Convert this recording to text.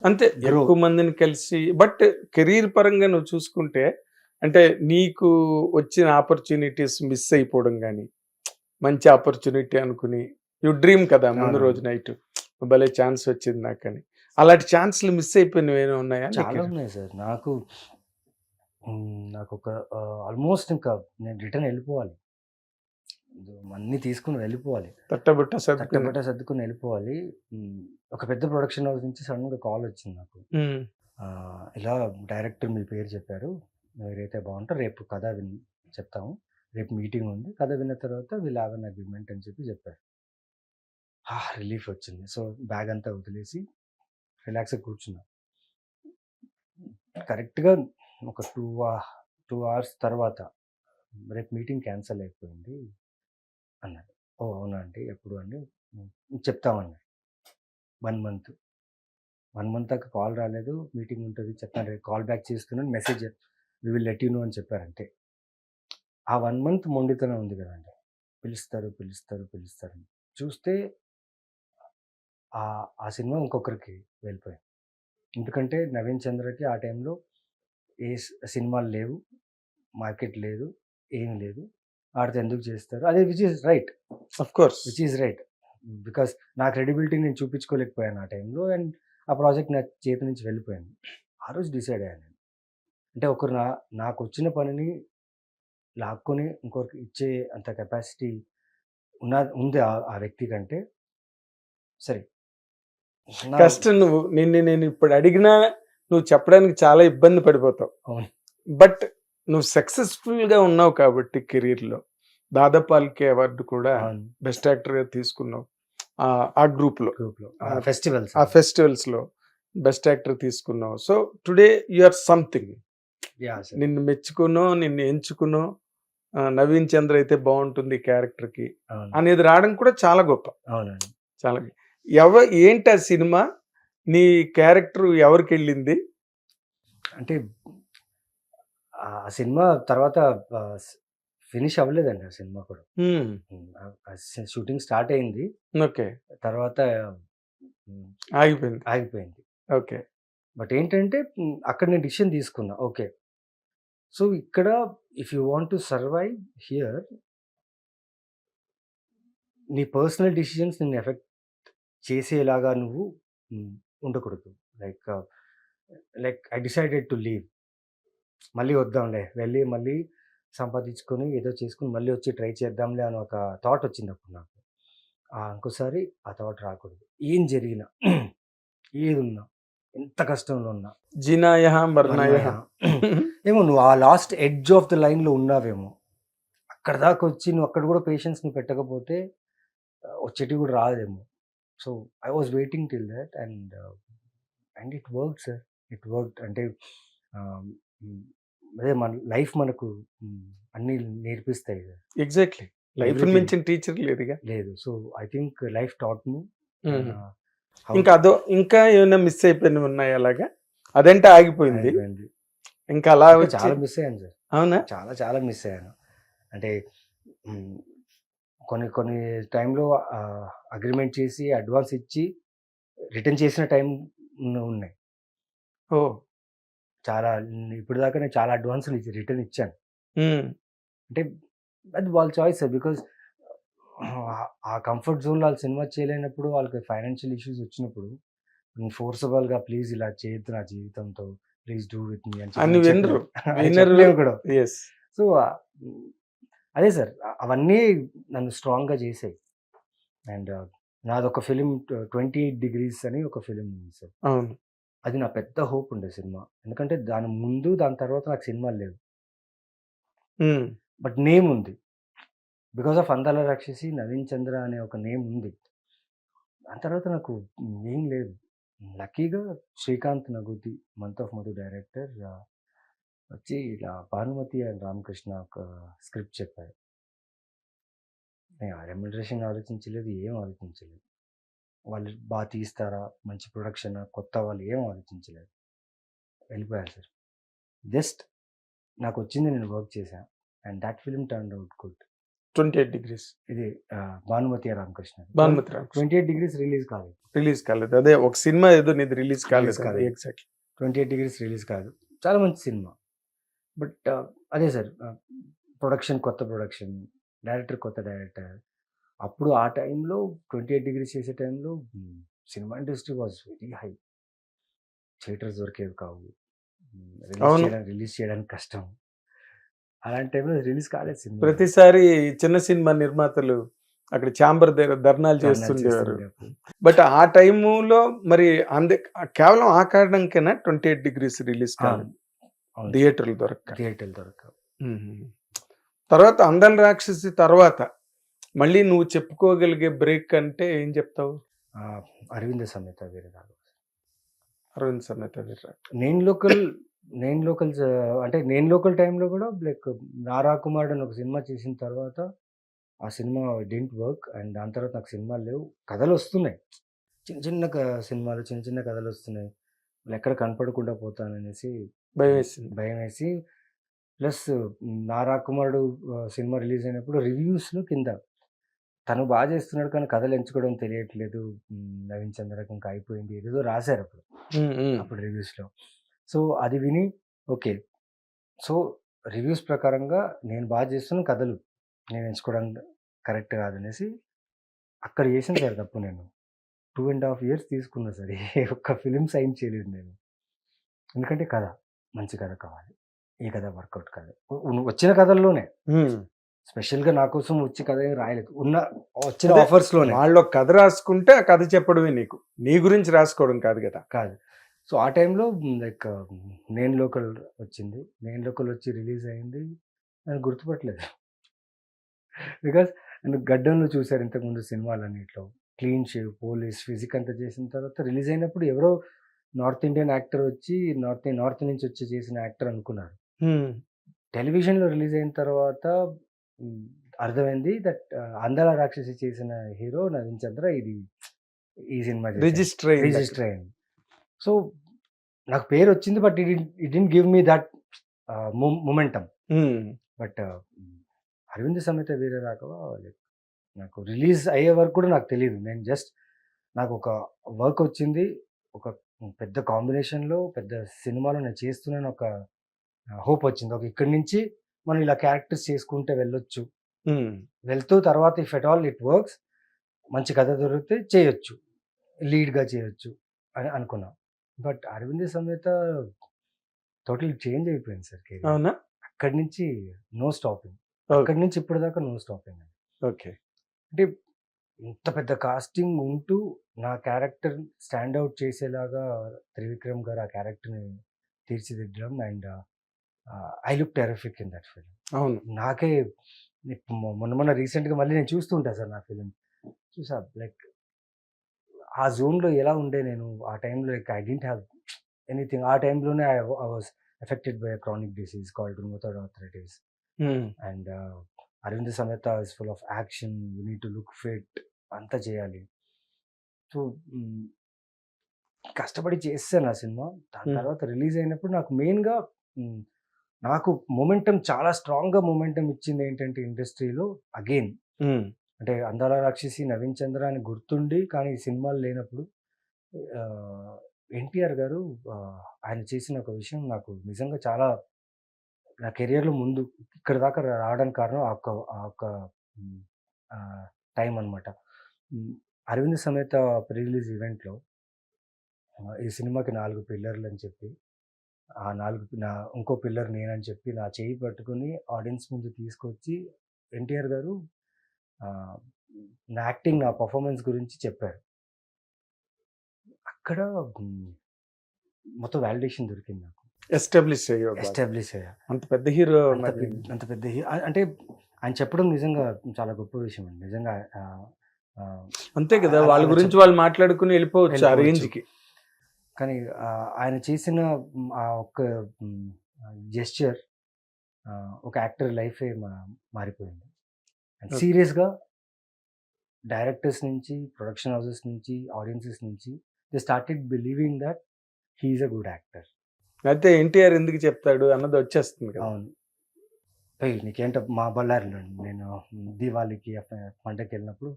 అంతే. గ్రో. ఎక్కువ మందిని కలిసి బట్ కెరీర్ పరంగా నువ్వు చూసుకుంటే అంటే నీకు వచ్చిన ఆపర్చునిటీస్ మిస్ అయిపోవడం గాని, మంచి ఆపర్చునిటీ అనుకుని యూ డ్రీమ్ కదా! ముందు అవునవును. రోజు నైట్ భలే ఛాన్స్ వచ్చింది నాకని. అలాంటి ఛాన్స్‌లు మిస్ అయిపోయినవి ఏమైనా ఉన్నాయా నీ చాలా కెరీర్? ఉన్నాయి సార్. నాకొక ఆల్మోస్ట్ ఇంకా నేను రిటర్న్ ఎళ్ళిపోవాలి. అన్నీ తీసుకొని వెళ్ళిపోవాలి. తట్టబుట్ట సర్దుకుని. తట్టబట్ట సర్దుకొని వెళ్ళిపోవాలి. హ్మ్. ఒక పెద్ద ప్రొడక్షన్ హౌస్ నుంచి సడెన్‌గా కాలొచ్చింది నాకు. హ్మ్. ఇలా డైరెక్టర్ మీ పేరు చెప్పారు. మీరైతే బావుంటారు. రేపు కథ చెప్తాము. రేపు మీటింగ్ ఉంది. కథ విన్న తర్వాత విల్ హావ్ ఎన్ అగ్రీమెంట్ అని చెప్పారు. రిలీఫ్ వచ్చింది. సో, బ్యాగ్ అంతా వదిలేసి రిలాక్స్‌గా కూర్చున్నా. కరెక్ట్‌గా ఒక 2 అవర్స్ తర్వాత రేపు మీటింగ్ క్యాన్సల్ అయిపోయింది అన్నారు. ఓహ్! అవునా అండి? ఎప్పుడు అండి? చెప్తామన్నారు. 1 మంత్. 1 మంత్ దాకా కాల్ రాలేదు. మీటింగ్ ఉంటది చెప్తాను రేపు కాల్ బ్యాక్ చేస్తున్నాను. Message we will let you know అని చెప్పారంతే. ఆ 1 మంత్ మొండితనం ఉంది గదండీ. పిలుస్తారు. చూస్తే ఆ సినిమా ఇంకొకరికి వెళ్ళిపోయింది. ఎందుకంటే 'నవీన్ చంద్రకి' ఆ టైంలో ఏ సినిమాలు లేవు. మార్కెట్ లేదు. ఏమి లేదు. ఆడితో ఎందుకు చేస్తారు? అదే which is right. Of course. Which is right. Because నా క్రెడిబిలిటీ నేను చూపించుకోలేకపోయాను ఆ టైంలో. అండ్ ఆ ప్రాజెక్ట్ నా చేతి నుంచి వెళ్ళిపోయింది. ఆ రోజు డిసైడ్ అయ్యాను నేను. అంటే ఒకరు నాకొచ్చిన పనిని లాక్కొని ఇంకొకరికి ఇచ్చే అంత కెపాసిటీ ఉంది ఆ వ్యక్తి కంటే సరే. నా కష్టం నువ్వు. నేను ఇప్పుడు అడిగినా నువ్వు చెప్పడానికి చాలా ఇబ్బంది పడిపోతావు. అవును. బట్ నువ్వు సక్సెస్‌ఫుల్‌గా ఉన్నావు కాబట్టి కెరియర్‌లో. దాదా ఫాల్కే అవార్డ్ కూడా అవును. బెస్ట్ యాక్టర్‌గా తీసుకున్నావు. ఆ గ్రూప్‌లో. గ్రూప్‌లో. ఆహ్, ఫెస్టివల్స్ ఆ అవి. ఫెస్టివల్స్‌లో బెస్ట్ యాక్టర్ తీసుకున్నావు. So, today you or something. Yeah! Sir. నిన్ను మెచ్చుకునో, నిన్ను ఎంచుకునో 'నవీన్ చంద్ర అయితే బావుంటుంది ఈ క్యారెక్టర్‌కి' అవును. అనేది రావడం కూడా చాలా గొప్ప. అవునండి. చాలా ఏంటి ఆ సినిమా? నీ క్యారెక్టర్ ఎవరికెళ్ళింది? అంటే ఆ సినిమా తర్వాత ఆహ్, స్ ఫినిష్ అవ్వలేదండి ఆ సినిమా కూడా. హ్మ్. షూటింగ్ స్టార్ట్ అయింది. ఓకే. తర్వాత హ్మ్. ఆగిపోయింది. ఆగిపోయింది. ఓకే. బట్ ఏంటంటే అక్కడ నేను డిసిషన్ తీసుకున్నా. ఓకే. సో, ఇక్కడ if you want to survive here నీ పర్సనల్ డెసిషన్స్ నిన్ను ఎఫెక్ట్ చేసేలాగా నువ్వు హ్మ్. ఉండకూడదు. Like I decided to leave. మళ్ళీ వద్దాంలే. వెళ్ళి మళ్ళీ సంపాదించుకొని ఏదో చేసుకొని మళ్ళీ వచ్చి ట్రై చేద్దాంలే అని ఒక థాట్ వచ్చిందప్పుడు నాకు. ఇంకోసారి ఆ థాట్ రాకూడదు. ఏం జరిగినా, ఏదున్నా, ఎంత కష్టంలో ఉన్నా, 'జీనా యహా మరనా మరనా యహా.' యహా ఏమో నువ్వు ఆ లాస్ట్ ఎడ్జ్ ఆఫ్ ద లైన్‌లో ఉన్నావేమో. అక్కడి దాకొచ్చి నువ్వు అక్కడ కూడా పేషెన్స్ నువ్వు పెట్టకపోతే వచ్చేటివి కూడా రాదేమో. So, I was waiting till that and it worked sir. It worked. అంటే ఆహ్, హ్మ్. అదే మన లైఫ్ మనకు హ్మ్. అన్నీ నేర్పిస్తాయి గదా! ఎగ్జాక్ట్‌లీ. లైఫ్‌ని ఎవ్రీథింగ్ మించిన టీచర్ లేదుగా. లేదు. So, I think life taught me హుహు. హౌ ఇంకా ఏమైనా మిస్ అయిపోయినవి ఉన్నాయా అలాగా? అదంటే ఆగిపోయింది. అయిపోయింది. ఇంకా అలా ఇంకా వచ్చి చాలా మిస్ అయ్యాను సార్. అవునా? చాలా మిస్ అయ్యాను. అంటే హ్మ్. కొన్ని కొన్ని టైంలో అగ్రీమెంట్ చేసి అడ్వాన్స్ ఇచ్చి రిటర్న్ చేసిన టైం ఉన్నాయి. ఓహ్! చాలా ఇప్పటిదాకా నేను చాలా అడ్వాన్స్‌లు రిటర్న్ ఇచ్చాను. హ్మ్. అంటే అది వాళ్ళ చాయిస్ సార్. బికాజ్ ఆ కంఫర్ట్ జోన్‌లో ఆళ్ళు సినిమా చేయలేనప్పుడు వాళ్ళకి ఫైనాన్షియల్ ఇష్యూస్ వచ్చినప్పుడు ఫోర్సబుల్‌గా ప్లీజ్ ఇలా చేయొద్దు నా జీవితంతో. ప్లీజ్ డూ విత్ మీ అని చెప్పి అని మనం వినరు. చెప్పలేము. అది వినరు. చెప్పలేము కూడా. యెస్. సో, హ్మ్. అదే సార్. అవన్నీ నన్ను స్ట్రాంగ్‌గా చేసాయి. అండ్ నాదొక ఫిల్మ్ 28 డిగ్రీస్ అని ఒక ఫిల్మ్ ఉంది సార్. అవును. అది నా పెద్ద హోప్ ఉండే సినిమా. ఎందుకంటే దాని ముందు, దాని తర్వాత నాకు సినిమాలు లేవు. హ్మ్. బట్ నేమ్ ఉంది. బికాస్ ఆఫ్ 'అందాల రాక్షసి', 'నవీన్ చంద్ర' అనే ఒక నేమ్ ఉంది. దాని తర్వాత నాకు ఏం లేదు. లక్కీగా Srikanth Naguthi 'month of Madhu' director వచ్చి ఇలా 'భానుమతి అండ్ రామకృష్ణ' ఒక స్క్రిప్ట్ చెప్పారు. నేను రెమ్యునరేషన్ ఆలోచించలేదు. ఏం ఆలోచించలేదు. వాళ్ళు తీస్తారా? మంచి ప్రొడక్షనా? కొత్త వాళ్ళు ఏం ఆలోచించలేదు. వెళ్ళిపోయాను సార్. జస్ట్ నాకొచ్చింది నేను వర్క్ చేశా. And thought film turned out good. 28 degrees ఇది భానుమతి రామకృష్ణ. భానుమతి రామకృష్ణ 28 డిగ్రీస్ రిలీజ్ కాలేదు. రిలీజ్ కాలేదు. అదే ఒక సినిమా ఏదో నీది రిలీజ్ కాలేదు. కాలేదు. ఎగ్జాక్ట్లీ 28 డిగ్రీస్ రిలీజ్ కాదు. చాలా మంచి సినిమా. బట్ అదే సార్, ప్రొడక్షన్ కొత్త ప్రొడక్షన్, డైరెక్టర్ కొత్త డైరెక్టర్. అప్పుడు ఆ టైంలో 28 డిగ్రీస్ చేసే టైంలో cinema industry was very high. Theatres దొరికేవి కావు. అవును. రిలీజ్ చేయడానికి కష్టం. అలాంటి టైంలో రిలీజ్ కాలేదు సినిమా. ప్రతిసారి చిన్న సినిమా నిర్మాతలు అక్కడ ఛాంబర్ దగ్గర ధర్నాలు చేస్తుండేవారు. బట్ ఆ టైములో మరి కేవలం ఆ కారణంకేనా 28 డిగ్రీస్ రిలీజ్ కాలేదు? థియేటర్లు దొరక్క. తర్వాత అందాల రాక్షసి తర్వాత మళ్ళీ నువ్వు చెప్పుకోగలిగే బ్రేక్ అంటే ఏం చెప్తావు? అరవింద సమేత వీరరాఘవ. అరవింద్ సమేత వీరరాఘవ. నేను లోకల్ టైంలో కూడా లైక్ నారా కుమారుడు అని ఒక సినిమా చేసిన తర్వాత ఆ సినిమా డింట్ వర్క్. అండ్ దాని తర్వాత నాకు సినిమాలు లేవు. కథలు వస్తున్నాయి, చిన్న సినిమాలు, చిన్న కథలు వస్తున్నాయి. ఎక్కడ కనపడకుండా పోతాననేసి భయం వేసి ప్లస్ నారా కుమారుడు సినిమా రిలీజ్ అయినప్పుడు రివ్యూస్లో కింద తను బాగా చేస్తున్నాడు కానీ కథలు ఎంచుకోవడం తెలియట్లేదు, నవీన్ చంద్రకి ఇంకా అయిపోయింది ఏదో రాశారు అప్పుడు రివ్యూస్లో. సో అది విని ఓకే, సో రివ్యూస్ ప్రకారంగా నేను బాగా చేస్తున్న కథలు నేను ఎంచుకోవడం కరెక్ట్ కాదనేసి అక్కడ చేసిన సార్ తప్పు. నేను 2.5 years తీసుకున్నా సార్, ఒక్క ఫిలిం సైన్ చేయలేదు నేను. ఎందుకంటే కథ మంచి కథ కావాలి, ఈ కథ వర్కౌట్ కాదు. వచ్చిన కథల్లోనే స్పెషల్గా నా కోసం వచ్చి కథ ఏం రాయలేదు, వచ్చిన ఆఫర్స్లోనే. వాళ్ళు కథ రాసుకుంటే ఆ కథ చెప్పడమే నీకు, నీ గురించి రాసుకోవడం కాదు కదా. కాదు. సో ఆ టైంలో లైక్ నేను లోకల్ వచ్చింది, నేను లోకల్ వచ్చి రిలీజ్ అయింది. నేను గుర్తుపట్టలేదు బికాస్ గడ్డంలో చూశారు ఇంతకుముందు సినిమాలన్నింటిలో క్లీన్ షేవ్, పోలీస్, ఫిజిక్ అంతా చేసిన తర్వాత రిలీజ్ అయినప్పుడు ఎవరో నార్త్ ఇండియన్ యాక్టర్ వచ్చి నార్త్ నుంచి వచ్చి చేసిన యాక్టర్ అనుకున్నారు. టెలివిజన్లో రిలీజ్ అయిన తర్వాత అర్థమైంది దట్ అందాల రాక్షసి చేసిన హీరో నవీన్ చంద్ర ఇది ఈ సినిమా రిజిస్టర్ అయింది. సో నాకు పేరు వచ్చింది, but it didn't give me that momentum. But Aravinda Sametha Veeraraghava నాకు రిలీజ్ అయ్యే వరకు కూడా నాకు తెలియదు. నేను జస్ట్ నాకు ఒక వర్క్ వచ్చింది, ఒక పెద్ద కాంబినేషన్లో పెద్ద సినిమాలో నేను చేస్తున్నాను, ఒక హోప్ వచ్చింది. ఒక ఇక్కడి నుంచి మనం ఇలా క్యారెక్టర్స్ చేసుకుంటే వెళ్ళొచ్చు, వెళ్తూ తర్వాత if at all it works, మంచి కథ దొరికితే చేయొచ్చు, లీడ్గా చేయొచ్చు అని అనుకున్నాం. But Aravinda Sametha total change అయిపోయింది సార్. అవునా? అక్కడి నుంచి నో స్టాపింగ్, అక్కడి నుంచి ఇప్పటిదాకా నో స్టాపింగ్. ఓకే. అంటే ఇంత పెద్ద కాస్టింగ్ ఉంటూ నా క్యారెక్టర్ స్టాండ్ అవుట్ చేసేలాగా త్రివిక్రమ్ గారు ఆ క్యారెక్టర్ని తీర్చిదిద్దడం, and I look terrific in that film. అవును. నాకే మొన్న రీసెంట్గా మళ్ళీ నేను చూస్తుంటా సార్ నా ఫిలిం, చూసా లైక్ ఆ జోన్లో ఎలా ఉండే నేను ఆ టైంలో. Like I didn't have anything. ఆ టైంలోనే I was affected by chronic disease called rheumatoid arthritis. And Aravinda Sametha is full of action, you need to look fit, అంతా చేయాలి. సో కష్టపడి చేస్తాను ఆ సినిమా. దాని తర్వాత రిలీజ్ అయినప్పుడు నాకు మెయిన్గా నాకు మొమెంటం చాలా స్ట్రాంగ్గా మొమెంటం ఇచ్చింది ఏంటంటే ఇండస్ట్రీలో అగైన్ అంటే అందాల రాక్షసి, నవీన్ చంద్ర అని గుర్తుండి కానీ సినిమాలు లేనప్పుడు ఎన్టీఆర్ గారు ఆయన చేసిన ఒక విషయం నాకు నిజంగా చాలా నా కెరియర్లో ముందు ఇక్కడ దాకా రావడానికి కారణం ఆ ఒక్క టైం అనమాట. అరవింద సమేత ప్రీ రిలీజ్ ఈవెంట్లో ఈ సినిమాకి 4 పిల్లర్లు అని చెప్పి, ఆ 4 ఇంకో పిల్లర్ నేనని చెప్పి నా చేయి పట్టుకుని ఆడియన్స్ ముందు తీసుకొచ్చి ఎన్టీఆర్ గారు నా యాక్టింగ్, నా పర్ఫార్మెన్స్ గురించి చెప్పారు. అక్కడ మొత్తం వాలిడేషన్ దొరికింది నాకు. ఎస్టాబ్లిష్ అయ్యా. అంత పెద్ద హీరో, అంత పెద్ద హీరో అంటే ఆయన చెప్పడం నిజంగా చాలా గొప్ప విషయం అండి నిజంగా. అంతే కదా, వాళ్ళ గురించి వాళ్ళు మాట్లాడుకుని వెళ్ళిపోవచ్చు ఆ రేంజ్కి. కానీ ఆయన చేసిన ఆ ఒక్క జెస్చర్ ఒక యాక్టర్ లైఫే మారిపోయింది. అండ్ సీరియస్గా డైరెక్టర్స్ నుంచి, ప్రొడక్షన్ హౌసెస్ నుంచి, ఆడియన్సెస్ నుంచి they started believing that he is a good actor. అయితే ఎన్టీఆర్ ఎందుకు చెప్తాడు అన్నది వచ్చేస్తుంది కదా. అవును. "ఏయ్! నీకేంట" మా బళ్ళారిలో అండి. నేను దీవాళికి పండగకెళ్ళినప్పుడు